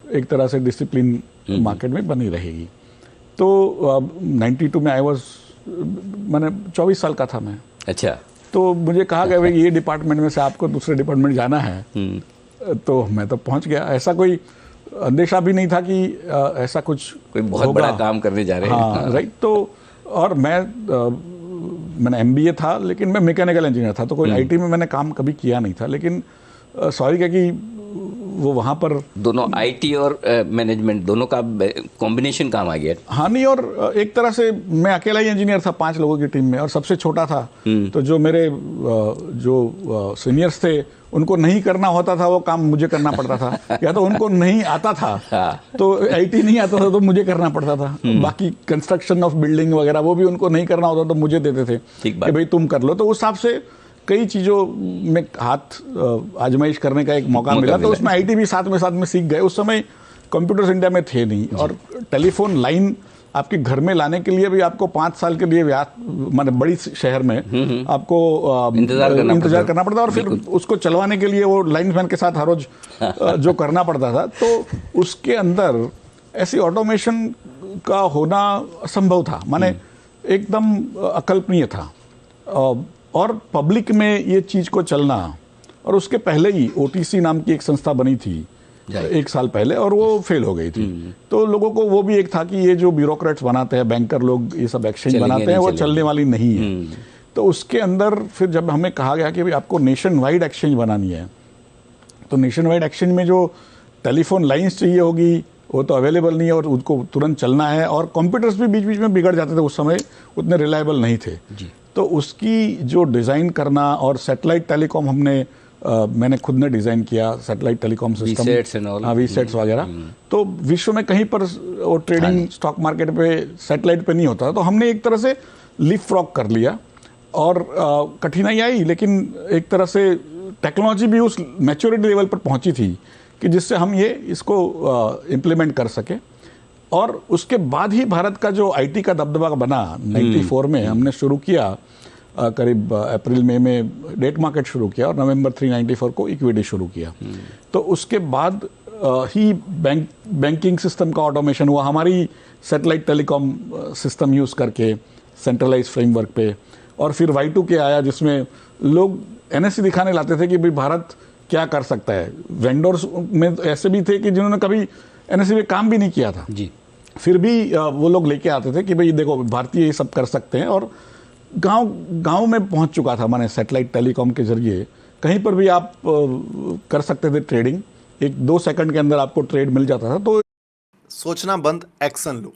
एक तरह से डिसिप्लिन मार्केट में बनी रहेगी। तो 92 में मैंने 24 साल का था मैं। अच्छा। तो मुझे कहा गया भाई ये डिपार्टमेंट में से आपको दूसरे डिपार्टमेंट जाना है, तो मैं तो पहुंच गया। ऐसा कोई अंदेशा भी नहीं था कि ऐसा कुछ कोई बहुत होगा। बड़ा काम करने जा रहे हैं। हाँ, राइट। तो और मैंने MBA था, लेकिन मैं मैकेनिकल इंजीनियर था, तो कोई IT में मैंने काम कभी किया नहीं था। लेकिन स्वाभाविक है कि वो वहाँ पर दोनों IT और मैनेजमेंट दोनों का कॉम्बिनेशन काम आ गया। हाँ, नहीं, और एक तरह से मैं अकेला ही इंजीनियर था 5 लोगों की टीम में, और सबसे छोटा था। तो जो मेरे जो सीनियर्स थे उनको नहीं करना होता था वो काम मुझे करना पड़ता था, या तो उनको नहीं आता था तो IT नहीं आता था तो मुझे करना पड़ता था। बाकी कंस्ट्रक्शन ऑफ बिल्डिंग वगैरह वो भी उनको नहीं करना होता तो मुझे देते थे कि भाई तुम कर लो। तो उस हिसाब से कई चीज़ों में हाथ आजमाइश करने का एक मौका मिला। तो उसमें IT भी साथ में सीख गए। उस समय कंप्यूटर्स इंडिया में थे नहीं, और टेलीफोन लाइन आपके घर में लाने के लिए भी आपको 5 साल के लिए माने बड़ी शहर में आपको इंतजार करना पड़ता, और फिर उसको चलवाने के लिए वो लाइनमैन के साथ हर रोज जो करना पड़ता था। तो उसके अंदर ऐसी ऑटोमेशन का होना असंभव था, माने एकदम अकल्पनीय था। और पब्लिक में ये चीज़ को चलना, और उसके पहले ही OTC नाम की एक संस्था बनी थी 1 साल पहले, और वो फेल हो गई थी। तो लोगों को वो भी एक था कि ये जो ब्यूरोक्रेट्स बनाते हैं, बैंकर लोग ये सब एक्सचेंज बनाते हैं, वो चलने वाली नहीं है। तो उसके अंदर फिर जब हमें कहा गया कि भाई आपको नेशन वाइड एक्सचेंज बनानी है, तो नेशन वाइड एक्सचेंज में जो टेलीफोन लाइन्स चाहिए होगी वो तो अवेलेबल नहीं है, और उनको तुरंत चलना है, और कंप्यूटर्स भी बीच बीच में बिगड़ जाते थे, उस समय उतने रिलायबल नहीं थे। तो उसकी जो डिज़ाइन करना, और सैटेलाइट टेलीकॉम मैंने खुद ने डिज़ाइन किया, सैटेलाइट टेलीकॉम सिस्टम, वीसेट्स वगैरह। तो विश्व में कहीं पर वो ट्रेडिंग स्टॉक मार्केट पे सैटेलाइट पे नहीं होता, तो हमने एक तरह से लीपफ्रॉग कर लिया। और कठिनाई आई, लेकिन एक तरह से टेक्नोलॉजी भी उस मैच्योरिटी लेवल पर पहुंची थी कि जिससे हम इसको इम्प्लीमेंट कर सके। और उसके बाद ही भारत का जो IT का दबदबा बना 94 में हमने शुरू किया, करीब अप्रैल मई में डेट मार्केट शुरू किया, और नवंबर 3 94 को इक्विटी शुरू किया। तो उसके बाद ही बैंकिंग सिस्टम का ऑटोमेशन हुआ, हमारी सैटेलाइट टेलीकॉम सिस्टम यूज़ करके सेंट्रलाइज फ्रेमवर्क पे। और फिर Y2K आया, जिसमें लोग NSE दिखाने लाते थे कि भाई भारत क्या कर सकता है। वेंडर्स में ऐसे भी थे कि जिन्होंने कभी NSE में काम भी नहीं किया था जी, फिर भी वो लोग लेके आते थे कि भाई देखो भारतीय ये सब कर सकते हैं। और गांव में पहुंच चुका था, माने सैटेलाइट टेलीकॉम के जरिए कहीं पर भी आप कर सकते थे ट्रेडिंग। 1-2 सेकंड के अंदर आपको ट्रेड मिल जाता था। तो सोचना बंद, एक्शन लो।